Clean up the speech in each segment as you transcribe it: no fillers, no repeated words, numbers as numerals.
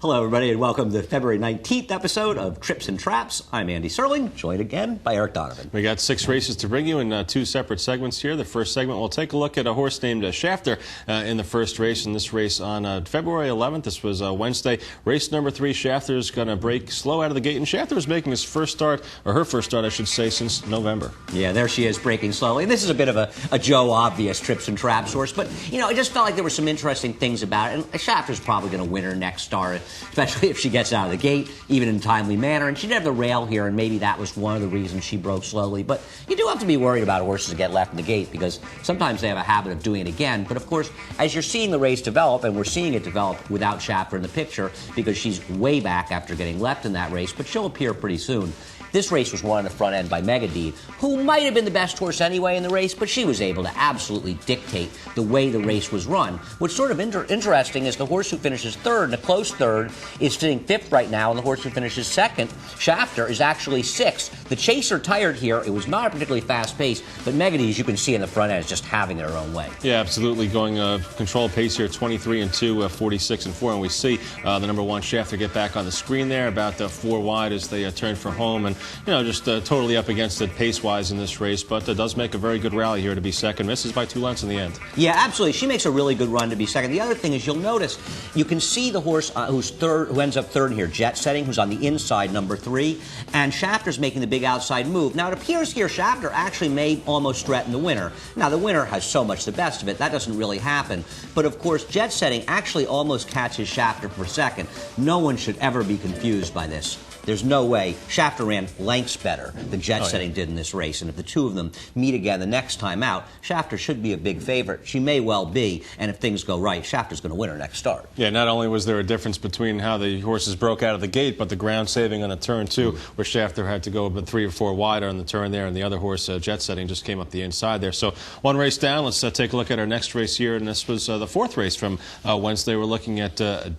Hello, everybody, and welcome to the February 19th episode of Trips and Traps. I'm Andy Serling, joined again by Eric Donovan. We got 6 races to bring you in 2 separate segments here. The first segment, we'll take a look at a horse named Shaer in the first race. In this race on February 11th, this was Wednesday. Race number 3, Shaer's going to break slow out of the gate, and Shaer is making his first start, or her first start, I should say, since November. Yeah, there she is, breaking slowly. This is a bit of a Joe Obvious Trips and Traps horse, but, you know, it just felt like there were some interesting things about it, and Shaer's probably going to win her next start, especially if she gets out of the gate, even in a timely manner. And she did have the rail here, and maybe that was one of the reasons she broke slowly. But you do have to be worried about horses that get left in the gate, because sometimes they have a habit of doing it again. But of course, as you're seeing the race develop, and we're seeing it develop without Shaer in the picture, because she's way back after getting left in that race, but she'll appear pretty soon. This race was won in the front end by Megadee, who might have been the best horse anyway in the race, but she was able to absolutely dictate the way the race was run. What's sort of interesting is the horse who finishes third, and a close third, is sitting 5th right now, and the horse who finishes second, Shaer, is actually 6th. The chaser tired here. It was not a particularly fast pace, but Megadee, as you can see in the front end, is just having it her own way. Yeah, absolutely. Going control pace here, 23-2, 46-4, and we see the number 1 Shaer get back on the screen there, about 4 wide as they turn for home, and just totally up against it pace-wise in this race, but does make a very good rally here to be second. Misses by 2 lengths in the end. Yeah, absolutely. She makes a really good run to be second. The other thing is you'll notice, you can see the horse who ends up third here, Jet Setting, who's on the inside, number 3, and Shaer's making the big outside move. Now, it appears here Shaer actually may almost threaten the winner. Now, the winner has so much the best of it, that doesn't really happen. But, of course, Jet Setting actually almost catches Shaer for second. No one should ever be confused by this. There's no way. Shaer ran lengths better than Jet Setting did in this race, and if the two of them meet again the next time out, Shaer should be a big favorite. She may well be, and if things go right, Shaer's going to win her next start. Yeah, not only was there a difference between how the horses broke out of the gate, but the ground saving on a turn 2, where Shaer had to go about 3 or 4 wider on the turn there, and the other horse, Jet Setting, just came up the inside there. So 1 race down. Let's take a look at our next race here, and this was the 4th race from Wednesday. We're looking at I'm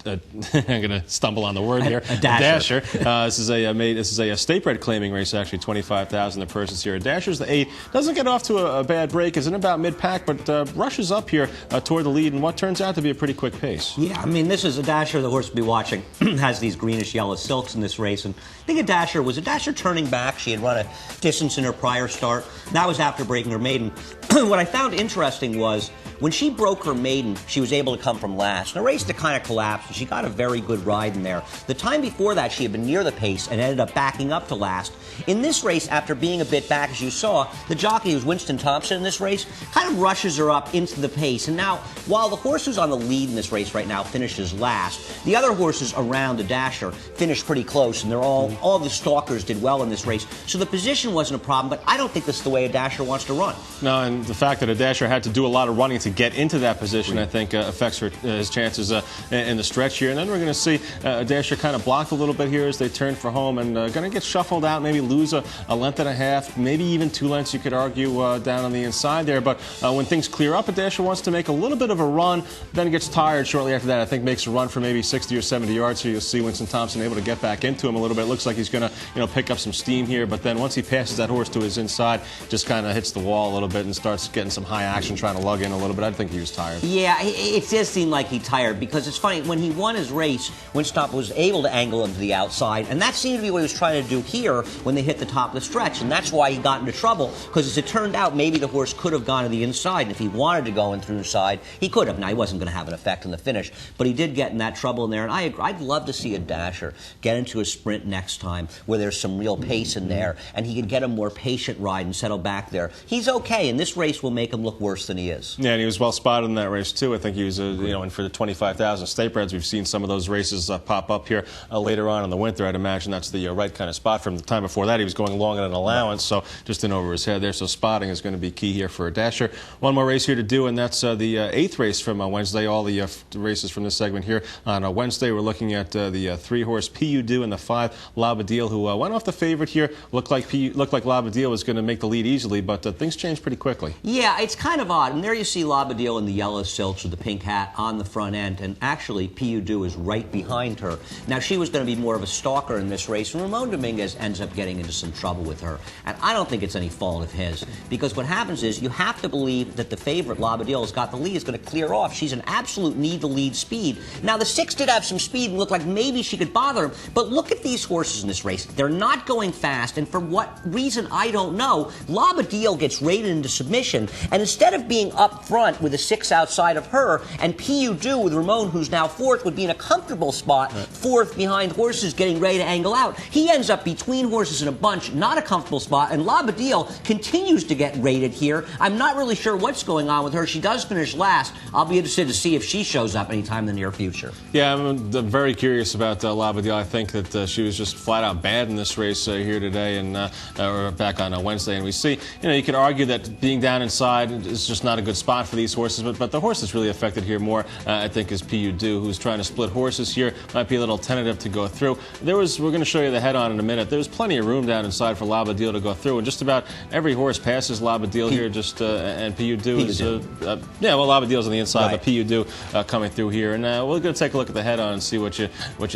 going to stumble on the word here. Adasher. This is a state bred claiming race, actually, 25,000 the purses here. Adasher's the 8. Doesn't get off to a bad break. Is in about mid-pack, but rushes up here toward the lead in what turns out to be a pretty quick pace. Yeah, I mean, this is Adasher, the horse to be watching. Has these greenish-yellow silks in this race, and I think Adasher turning back. She had run a distance in her prior start. That was after breaking her maiden. What I found interesting was when she broke her maiden, she was able to come from last. In a race that kind of collapsed, and she got a very good ride in there. The time before that, she had been near the pace and ended up backing up to last. In this race, after being a bit back, as you saw, the jockey, who's Winston Thompson in this race, kind of rushes her up into the pace. And now, while the horse who's on the lead in this race right now finishes last, the other horses around Adasher finished pretty close, and they're all the stalkers did well in this race. So the position wasn't a problem, but I don't think this is the way Adasher wants to run. No, and the fact that Adasher had to do a lot of running to get into that position, I think, affects his chances in the stretch here. And then we're going to see Adasher kind of blocked a little bit here as they turn for home, and going to get shuffled out, maybe lose a length and a half, maybe even 2 lengths, you could argue, down on the inside there. But when things clear up, Adasher wants to make a little bit of a run, then gets tired shortly after that. I think makes a run for maybe 60 or 70 yards here. You'll see Winston Thompson able to get back into him a little bit. Looks like he's going to pick up some steam here, but then once he passes that horse to his inside, just kind of hits the wall a little bit and starts getting some high action, trying to lug in a little bit. I think he was tired. Yeah, it does seem like he's tired, because it's funny, when he won his race, Winston Thompson was able to angle him to the outside, and that seemed to be what he was trying to do here when they hit the top of the stretch, and that's why he got into trouble, because as it turned out, maybe the horse could have gone to the inside, and if he wanted to go in through the side, he could have. Now, he wasn't going to have an effect on the finish, but he did get in that trouble in there, and I'd love to see Adasher get into a sprint next time where there's some real pace in there, and he could get a more patient ride and settle back there. He's okay, and this race will make him look worse than he is. Yeah, and he was well spotted in that race, too. I think he was, in for the 25,000 state breds. We've seen some of those races pop up here later on in the winter. I'd imagine that's the right kind of spot for him. The time before that, he was going long at an allowance, so just in over his head there. So spotting is going to be key here for Adasher. 1 more race here to do, and that's the 8th race from Wednesday. All the races from this segment here on Wednesday. We're looking at the 3-horse Pedu and the 5 Labadil, who went off the favorite here. Looked like Labadil was going to make the lead easily, but things changed pretty quickly. Yeah, it's kind of odd. And there you see Labadil in the yellow silks with the pink hat on the front end, and actually Pedu is right behind her. Now, she was going to be more of a stalker in this race, and Ramon Dominguez ends up getting into some trouble with her. And I don't think it's any fault of his, because what happens is you have to believe that the favorite, Labadil, has got the lead, is going to clear off. She's an absolute need-to-lead speed. Now, the 6 did have some speed and looked like maybe she could bother him, but look at these horses in this race. They're not going fast, and for what reason, I don't know. Labadil gets rated into submission, and instead of being up front with a 6 outside of her, and Pedu with Ramon, who's now 4th, would be in a comfortable spot, 4th behind horses getting ready to angle out. He ends up between horses in a bunch, not a comfortable spot, and Labadil continues to get rated here. I'm not really sure what's going on with her. She does finish last. I'll be interested to see if she shows up anytime in the near future. Yeah, I'm very curious about Labadil. I think that she was just flat out bad in this race here today, and or back on Wednesday. And we see, you could argue that being down inside is just not a good spot for these horses, but the horse that's really affected here more, I think, is Pedu, who's trying to split horses here. Might be a little tentative to go through. We're going to show you the head-on in a minute. There's plenty of room down inside for Labadil to go through, and just about every horse passes Labadil here. And Pedu is, Labadil's on the inside, right. But Pedu coming through here, and we're going to take a look at the head-on and see what you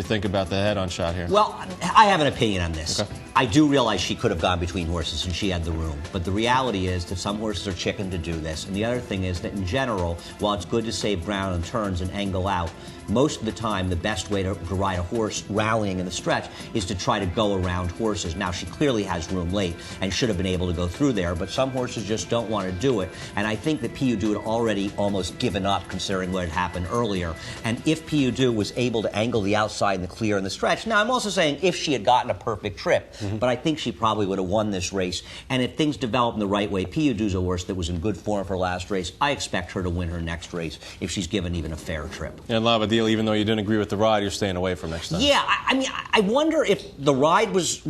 think about the head-on shot here. Well, I have an opinion on this. Okay. I do realize she could have gone between horses and she had the room, but the reality is that some horses are chicken to do this, and the other thing is that in general, while it's good to save ground on turns and angle out, most of the time the best way to ride a horse rallying in the stretch is to try to go around horses. Now, she clearly has room late and should have been able to go through there, but some horses just don't want to do it, and I think that Pedu had already almost given up considering what had happened earlier, and if Pedu was able to angle the outside in the clear in the stretch, now I'm also saying if she had gotten a perfect trip, but I think she probably would have won this race, and if things develop in the right way, Pedu's a horse that was in good form for her last race. I expect her to win her next race if she's given even a fair trip. And Labadil, even though you didn't agree with the ride, you're staying away from next time. Yeah, I mean, I wonder if the ride was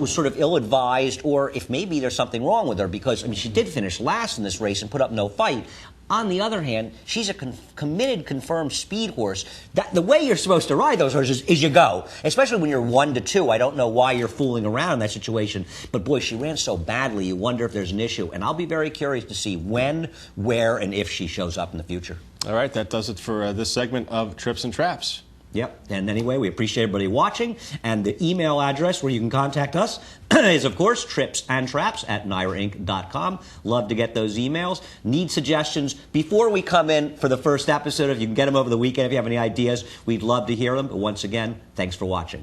sort of ill-advised, or if maybe there's something wrong with her, because, I mean, she did finish last in this race and put up no fight. On the other hand, she's a committed, confirmed speed horse. The way you're supposed to ride those horses is you go, especially when you're 1 to 2. I don't know why you're fooling around in that situation, but boy, she ran so badly, you wonder if there's an issue. And I'll be very curious to see when, where, and if she shows up in the future. All right, that does it for this segment of Trips and Traps. Yep, and anyway, we appreciate everybody watching, and the email address where you can contact us is, of course, tripsandtraps@NYRAinc.com. Love to get those emails. Need suggestions before we come in for the first episode. If you can get them over the weekend, if you have any ideas, we'd love to hear them. But once again, thanks for watching.